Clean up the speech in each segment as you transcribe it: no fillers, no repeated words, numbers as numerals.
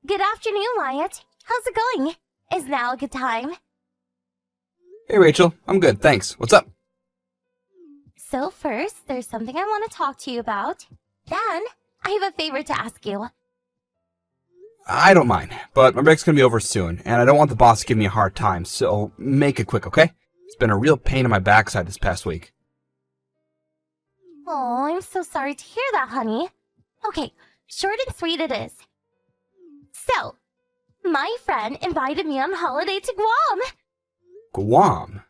Good afternoon, Wyatt. How's it going? Is now a good time? Hey, Rachel. I'm good, thanks. What's up? So first, there's something I want to talk to you about. Then, I have a favor to ask you. I don't mind, but my break's gonna be over soon, and I don't want the boss to give me a hard time, so make it quick, okay? It's been a real pain in my backside this past week. Oh, I'm so sorry to hear that, honey. Okay, short and sweet it is. So, my friend invited me on holiday to Guam. Guam?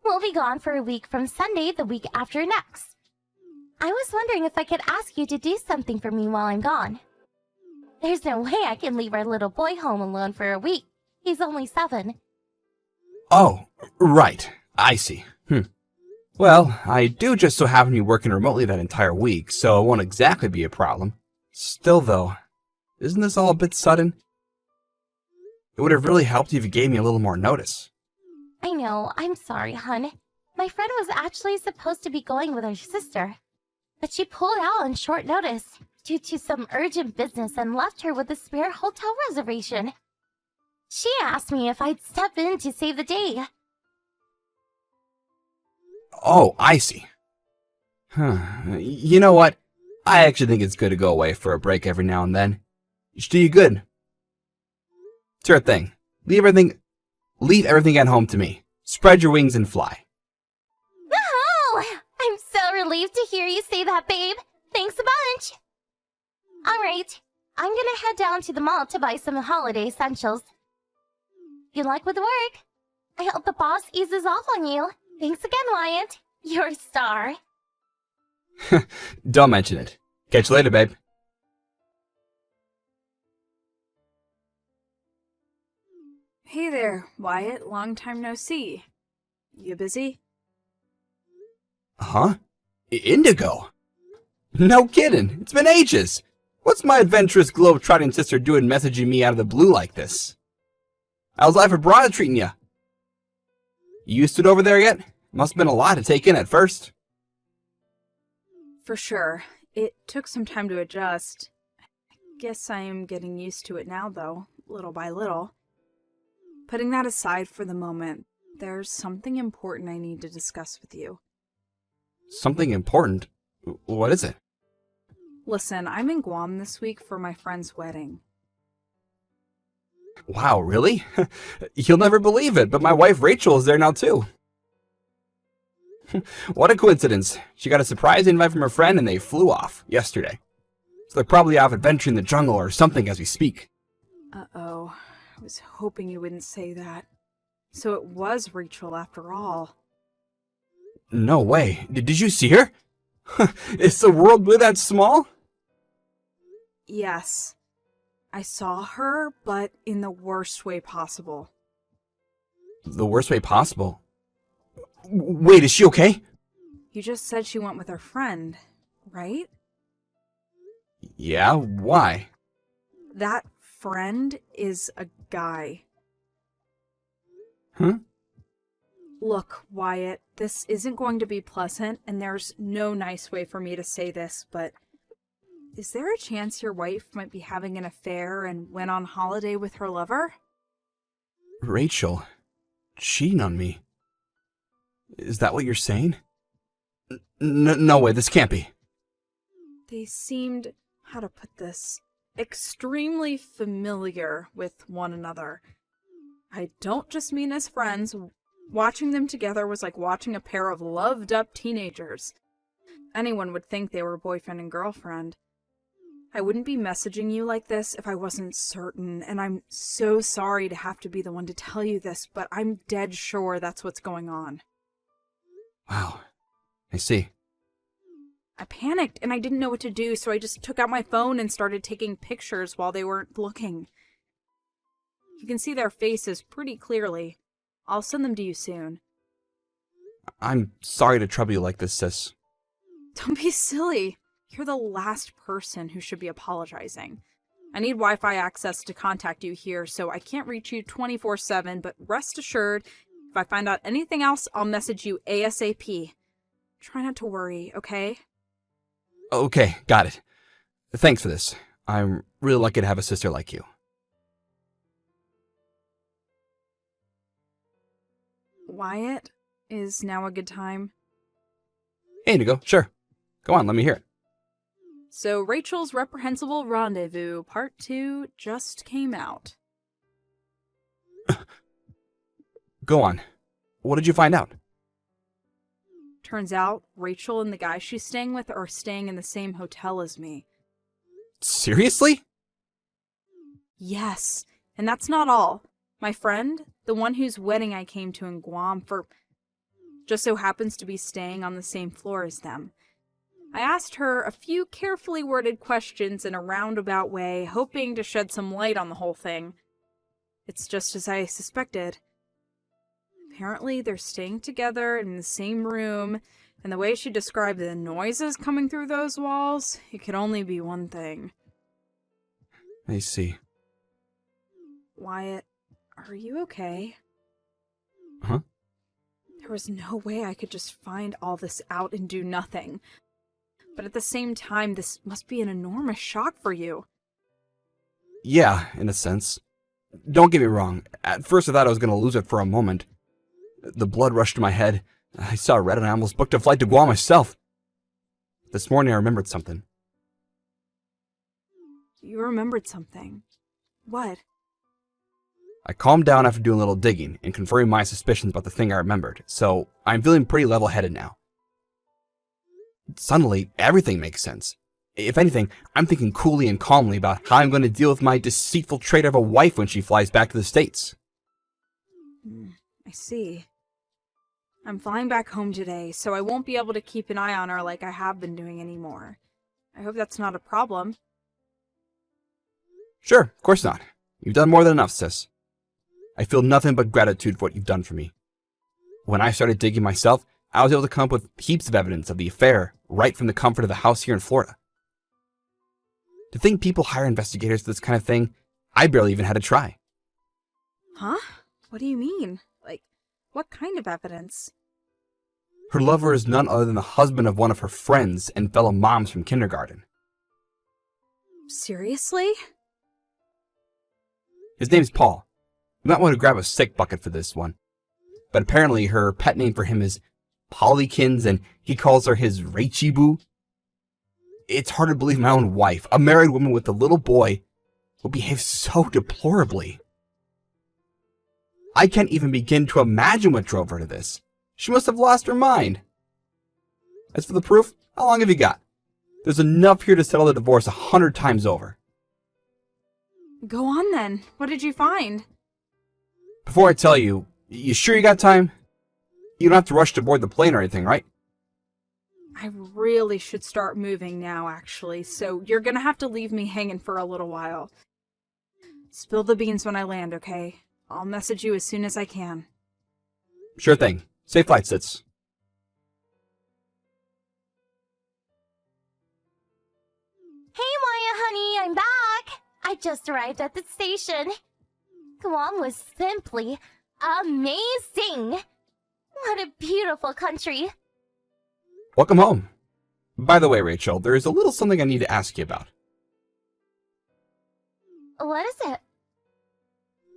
We'll be gone for a week from Sunday the week after next. I was wondering if I could ask you to do something for me while I'm gone. There's no way I can leave our little boy home alone for a week. He's only 7. Oh, right. I see. Well, I do just so happen to be working remotely that entire week, so it won't exactly be a problem. Still, though, isn't this all a bit sudden? It would have really helped if you gave me a little more notice. I know, I'm sorry, hun. My friend was actually supposed to be going with her sister, but she pulled out on short notice due to some urgent business and left her with a spare hotel reservation. She asked me if I'd step in to save the day. Oh, I see. You know what? I actually think it's good to go away for a break every now and then. It should do you good. Sure thing. Leave everything at home to me. Spread your wings and fly. Oh, I'm so relieved to hear you say that, babe. Thanks a bunch. All right, I'm gonna head down to the mall to buy some holiday essentials. Good luck with work. I hope the boss eases off on you. Thanks again, Wyatt. You're a star. Don't mention it. Catch you later, babe. Hey there, Wyatt. Long time no see. You busy? Huh? Indigo? No kidding. It's been ages. What's my adventurous globe-trotting sister doing messaging me out of the blue like this? How's life abroad treating ya? You used to it over there yet? Must have been a lot to take in at first. For sure. It took some time to adjust. I guess I am getting used to it now, though, little by little. Putting that aside for the moment, there's something important I need to discuss with you. Something important? What is it? Listen, I'm in Guam this week for my friend's wedding. Wow, really? You'll never believe it, but my wife Rachel is there now too. What a coincidence. She got a surprise invite from her friend and they flew off yesterday. So they're probably off adventuring in the jungle or something as we speak. Uh-oh. I was hoping you wouldn't say that. So it was Rachel after all. No way. Did you see her? Is the world really that small? Yes. I saw her, but in the worst way possible. The worst way possible? Wait, is she okay? You just said she went with her friend, right? Yeah, why? That friend is a guy. Huh? Look, Wyatt, this isn't going to be pleasant, and there's no nice way for me to say this, but is there a chance your wife might be having an affair and went on holiday with her lover? Rachel, cheating on me. Is that what you're saying? No way, this can't be. They seemed, how to put this, extremely familiar with one another. I don't just mean as friends. Watching them together was like watching a pair of loved-up teenagers. Anyone would think they were boyfriend and girlfriend. I wouldn't be messaging you like this if I wasn't certain, and I'm so sorry to have to be the one to tell you this, but I'm dead sure that's what's going on. Wow, I see. I panicked, and I didn't know what to do, so I just took out my phone and started taking pictures while they weren't looking. You can see their faces pretty clearly. I'll send them to you soon. I'm sorry to trouble you like this, sis. Don't be silly. You're the last person who should be apologizing. I need Wi-Fi access to contact you here, so I can't reach you 24/7, but rest assured, if I find out anything else, I'll message you ASAP. Try not to worry, okay? Okay, got it. Thanks for this. I'm really lucky to have a sister like you. Wyatt, is now a good time? Hey, Indigo, sure. Go on, let me hear it. So, Rachel's Reprehensible Rendezvous Part 2 just came out. Go on. What did you find out? Turns out, Rachel and the guy she's staying with are staying in the same hotel as me. Seriously? Yes, and that's not all. My friend, the one whose wedding I came to in Guam for, just so happens to be staying on the same floor as them. I asked her a few carefully worded questions in a roundabout way, hoping to shed some light on the whole thing. It's just as I suspected. Apparently, they're staying together in the same room, and the way she described the noises coming through those walls, it could only be one thing. I see. Wyatt, are you okay? Huh? There was no way I could just find all this out and do nothing. But at the same time, this must be an enormous shock for you. Yeah, in a sense. Don't get me wrong. At first I thought I was going to lose it for a moment. The blood rushed to my head. I saw red and I almost booked a flight to Guam myself. This morning I remembered something. You remembered something. What? I calmed down after doing a little digging and confirming my suspicions about the thing I remembered, so I'm feeling pretty level-headed now. Suddenly, everything makes sense. If anything, I'm thinking coolly and calmly about how I'm going to deal with my deceitful traitor of a wife when she flies back to the States. I see. I'm flying back home today, so I won't be able to keep an eye on her like I have been doing anymore. I hope that's not a problem. Sure, of course not. You've done more than enough, sis. I feel nothing but gratitude for what you've done for me. When I started digging myself, I was able to come up with heaps of evidence of the affair right from the comfort of the house here in Florida. To think people hire investigators for this kind of thing, I barely even had to try. Huh? What do you mean? Like, what kind of evidence? Her lover is none other than the husband of one of her friends and fellow moms from kindergarten. Seriously? His name's Paul. You might want to grab a sick bucket for this one. But apparently her pet name for him is Pollykins, and he calls her his Rachie-boo. It's hard to believe my own wife, a married woman with a little boy, will behave so deplorably. I can't even begin to imagine what drove her to this. She must have lost her mind. As for the proof, how long have you got? There's enough here to settle the divorce 100 times over. Go on then. What did you find? Before I tell you, you sure you got time? You don't have to rush to board the plane or anything, right? I really should start moving now, actually, so you're gonna have to leave me hanging for a little while. Spill the beans when I land, okay? I'll message you as soon as I can. Sure thing. Safe flight, Sits. Hey, Maya, honey, I'm back. I just arrived at the station. Guam was simply amazing. What a beautiful country. Welcome home. By the way, Rachel, there is a little something I need to ask you about. What is it?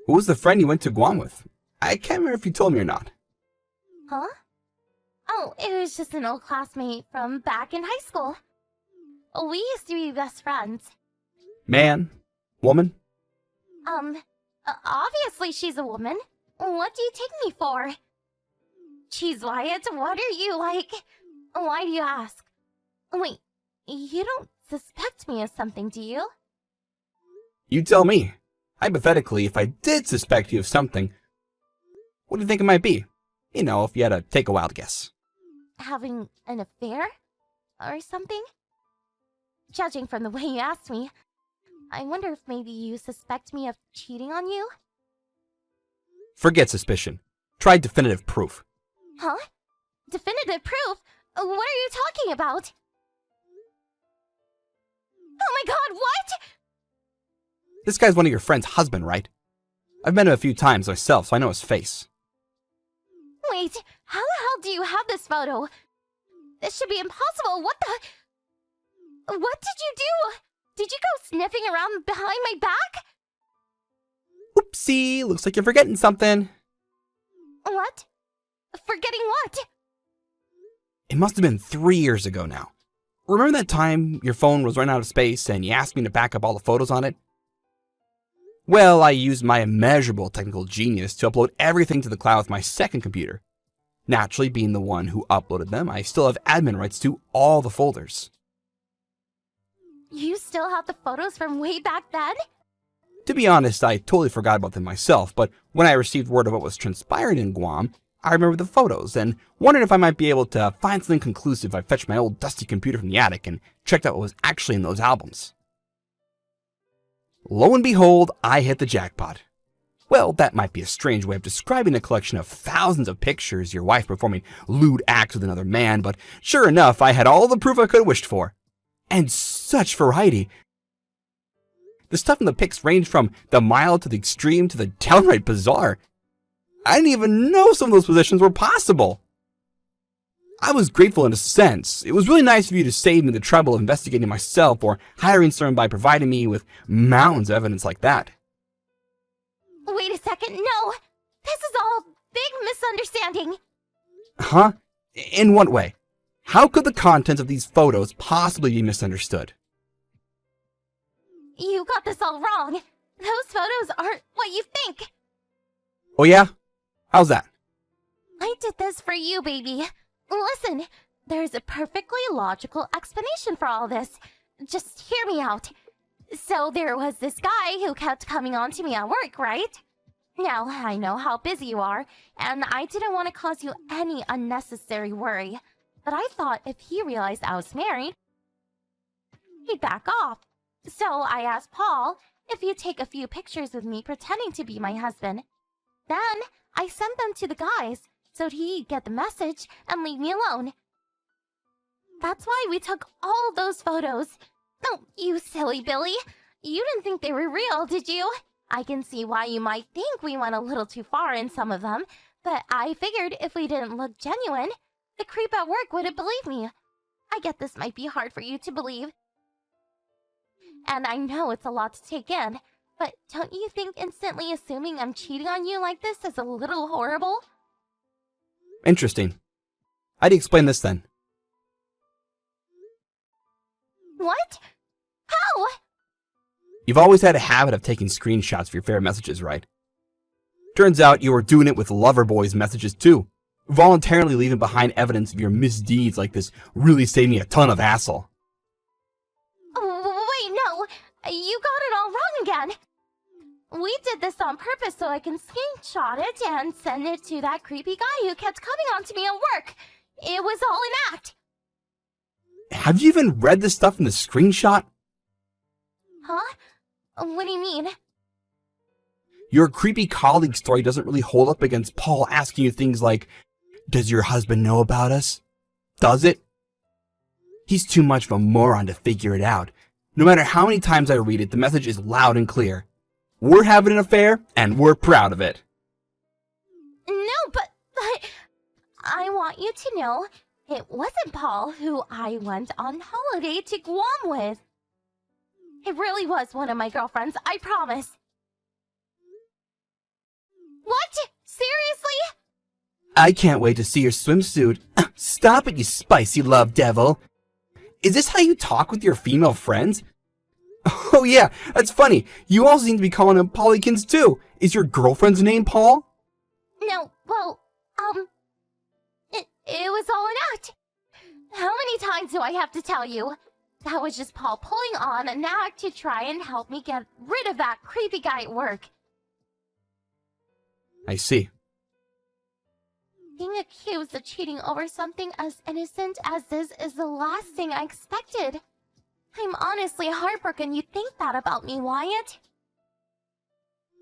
Who was the friend you went to Guam with? I can't remember if you told me or not. Huh? Oh, it was just an old classmate from back in high school. We used to be best friends. Man? Woman? Obviously she's a woman. What do you take me for? Jeez, Wyatt, what are you like? Why do you ask? Wait, you don't suspect me of something, do you? You tell me. Hypothetically, if I did suspect you of something, what do you think it might be? You know, if you had to take a wild guess. Having an affair? Or something? Judging from the way you asked me, I wonder if maybe you suspect me of cheating on you? Forget suspicion. Try definitive proof. Huh? Definitive proof? What are you talking about? Oh my god, what? This guy's one of your friend's husband, right? I've met him a few times myself, so I know his face. Wait, how the hell do you have this photo? This should be impossible. What did you do? Did you go sniffing around behind my back? Oopsie, looks like you're forgetting something. What? Forgetting what? It must have been 3 years ago now. Remember that time your phone was running out of space and you asked me to back up all the photos on it? Well, I used my immeasurable technical genius to upload everything to the cloud with my second computer. Naturally, being the one who uploaded them, I still have admin rights to all the folders. You still have the photos from way back then? To be honest, I totally forgot about them myself, but when I received word of what was transpiring in Guam, I remembered the photos and wondered if I might be able to find something conclusive if I fetched my old dusty computer from the attic and checked out what was actually in those albums. Lo and behold, I hit the jackpot. Well, that might be a strange way of describing a collection of thousands of pictures, your wife performing lewd acts with another man, but sure enough, I had all the proof I could have wished for. And such variety. The stuff in the pics ranged from the mild to the extreme to the downright bizarre. I didn't even know some of those positions were possible. I was grateful in a sense. It was really nice of you to save me the trouble of investigating myself or hiring someone by providing me with mountains of evidence like that. Wait a second, no! This is all a big misunderstanding! Huh? In what way? How could the contents of these photos possibly be misunderstood? You got this all wrong. Those photos aren't what you think. Oh yeah? How's that? I did this for you, baby. Listen, there's a perfectly logical explanation for all this. Just hear me out. So there was this guy who kept coming on to me at work, right? Now, I know how busy you are, and I didn't want to cause you any unnecessary worry. But I thought if he realized I was married, he'd back off. So I asked Paul if he'd take a few pictures with me pretending to be my husband. Then I sent them to the guys so he'd get the message and leave me alone. That's why we took all those photos. Oh, you silly Billy. You didn't think they were real, did you? I can see why you might think we went a little too far in some of them, but I figured if we didn't look genuine, the creep at work wouldn't believe me. I get this might be hard for you to believe. And I know it's a lot to take in, but don't you think instantly assuming I'm cheating on you like this is a little horrible? Interesting. How do you explain this then? What? How? You've always had a habit of taking screenshots of your favorite messages, right? Turns out you were doing it with Loverboy's messages too, voluntarily leaving behind evidence of your misdeeds like this really saved me a ton of hassle. Wait, no. You got it all wrong again. We did this on purpose so I can screenshot it and send it to that creepy guy who kept coming on to me at work. It was all an act. Have you even read the stuff in the screenshot? Huh? What do you mean? Your creepy colleague story doesn't really hold up against Paul asking you things like, "Does your husband know about us?" Does it? He's too much of a moron to figure it out. No matter how many times I read it, the message is loud and clear. We're having an affair, and we're proud of it. No, but I want you to know it wasn't Paul who I went on holiday to Guam with. It really was one of my girlfriends, I promise. What? Seriously? I can't wait to see your swimsuit. Stop it, you spicy love devil. Is this how you talk with your female friends? Oh yeah, that's funny. You all seem to be calling him Paulykins too. Is your girlfriend's name Paul? No, well, it was all an act. How many times do I have to tell you? That was just Paul pulling on an act to try and help me get rid of that creepy guy at work. I see. Being accused of cheating over something as innocent as this is the last thing I expected. I'm honestly heartbroken you think that about me, Wyatt.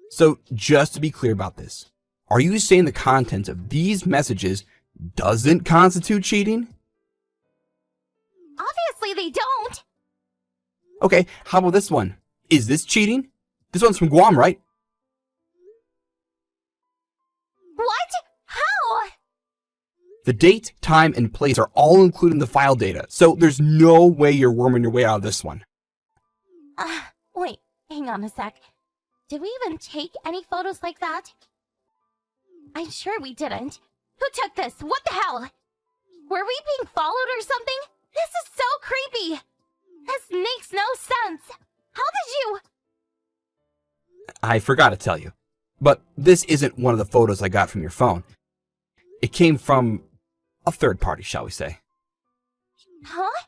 So, just to be clear about this, are you saying the content of these messages doesn't constitute cheating? Obviously they don't. Okay, how about this one? Is this cheating? This one's from Guam, right? What? How? The date, time, and place are all included in the file data, so there's no way you're worming your way out of this one. Wait, hang on a sec. Did we even take any photos like that? I'm sure we didn't. Who took this? What the hell? Were we being followed or something? This is so creepy! This makes no sense! How did you... I forgot to tell you, but this isn't one of the photos I got from your phone. It came from a third party, shall we say. Huh?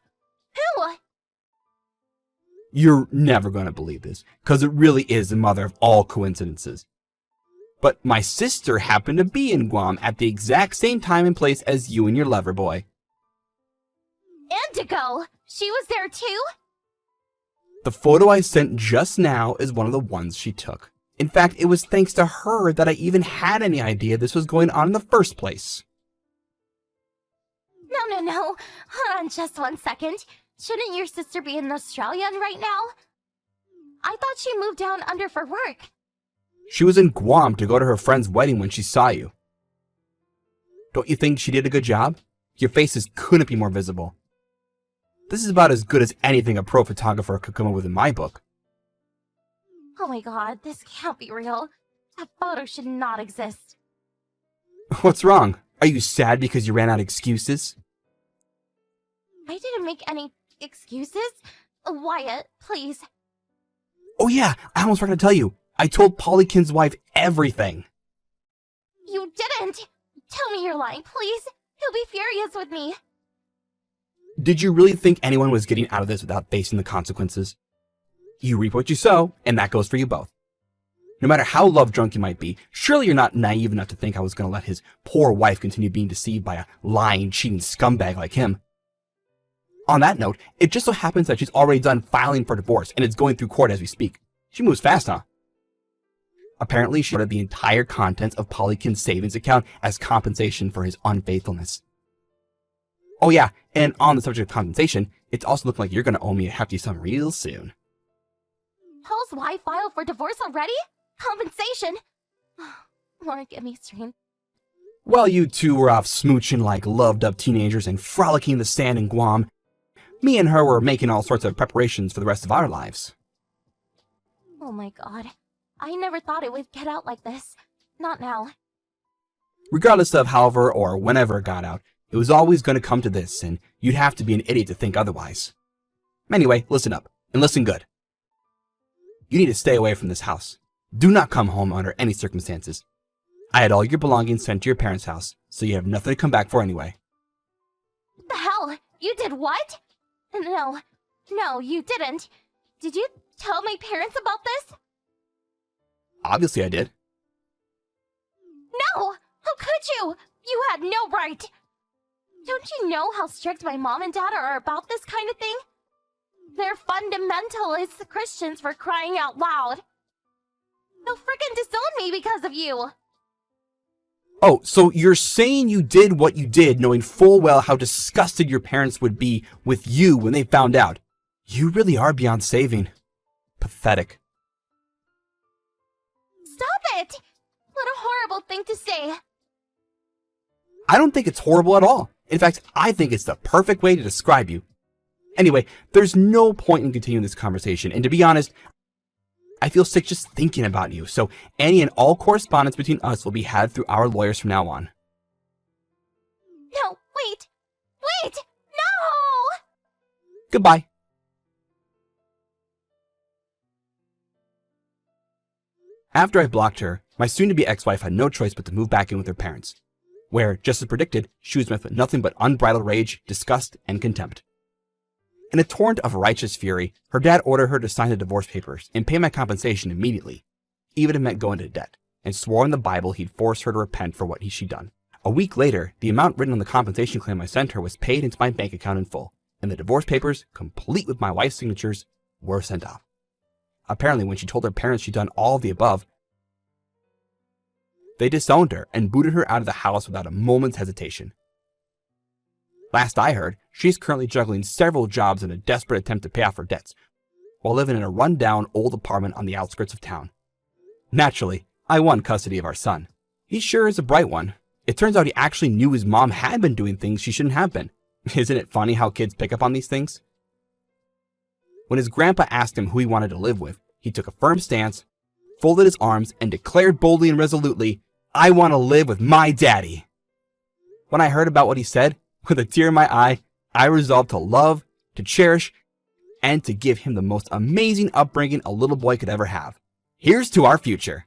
Who? You're never going to believe this, because it really is the mother of all coincidences. But my sister happened to be in Guam at the exact same time and place as you and your lover boy. Indigo! She was there too? The photo I sent just now is one of the ones she took. In fact, it was thanks to her that I even had any idea this was going on in the first place. No. Hold on just 1 second. Shouldn't your sister be in Australia right now? I thought she moved down under for work. She was in Guam to go to her friend's wedding when she saw you. Don't you think she did a good job? Your faces couldn't be more visible. This is about as good as anything a pro photographer could come up with in my book. Oh my god, this can't be real. That photo should not exist. What's wrong? Are you sad because you ran out of excuses? I didn't make any excuses. Wyatt, please. Oh yeah, I almost forgot to tell you. I told Polykin's wife everything. You didn't! Tell me you're lying, please. He'll be furious with me. Did you really think anyone was getting out of this without facing the consequences? You reap what you sow, and that goes for you both. No matter how love-drunk you might be, surely you're not naive enough to think I was going to let his poor wife continue being deceived by a lying, cheating scumbag like him. On that note, it just so happens that she's already done filing for divorce, and it's going through court as we speak. She moves fast, huh? Apparently, she ordered the entire contents of Polykin's savings account as compensation for his unfaithfulness. Oh yeah, and on the subject of compensation, it's also looking like you're going to owe me a hefty sum real soon. Paul's wife filed for divorce already? Compensation? Lord, get me straight. While you two were off smooching like loved-up teenagers and frolicking in the sand in Guam, me and her were making all sorts of preparations for the rest of our lives. Oh my god. I never thought it would get out like this. Not now. Regardless of however or whenever it got out, it was always going to come to this, and you'd have to be an idiot to think otherwise. Anyway, listen up, and listen good. You need to stay away from this house. Do not come home under any circumstances. I had all your belongings sent to your parents' house, so you have nothing to come back for anyway. What the hell? You did what? No, you didn't. Did you tell my parents about this? Obviously I did. No! How could you? You had no right! Don't you know how strict my mom and dad are about this kind of thing? They're fundamentalist Christians, for crying out loud. They'll frickin' disown me because of you! Oh, so you're saying you did what you did knowing full well how disgusted your parents would be with you when they found out. You really are beyond saving. Pathetic. Stop it! What a horrible thing to say. I don't think it's horrible at all. In fact, I think it's the perfect way to describe you. Anyway, there's no point in continuing this conversation, and to be honest, I feel sick just thinking about you, so any and all correspondence between us will be had through our lawyers from now on. No, wait! No! Goodbye. After I blocked her, my soon-to-be ex-wife had no choice but to move back in with her parents, where, just as predicted, she was met with nothing but unbridled rage, disgust, and contempt. In a torrent of righteous fury, her dad ordered her to sign the divorce papers and pay my compensation immediately, even if it meant going into debt, and swore in the Bible he'd force her to repent for what she'd done. A week later, the amount written on the compensation claim I sent her was paid into my bank account in full, and the divorce papers, complete with my wife's signatures, were sent off. Apparently, when she told her parents she'd done all of the above, they disowned her and booted her out of the house without a moment's hesitation. Last I heard, she's currently juggling several jobs in a desperate attempt to pay off her debts, while living in a run-down old apartment on the outskirts of town. Naturally, I won custody of our son. He sure is a bright one. It turns out he actually knew his mom had been doing things she shouldn't have been. Isn't it funny how kids pick up on these things? When his grandpa asked him who he wanted to live with, he took a firm stance, folded his arms, and declared boldly and resolutely, "I want to live with my daddy." When I heard about what he said, with a tear in my eye, I resolved to love, to cherish, and to give him the most amazing upbringing a little boy could ever have. Here's to our future.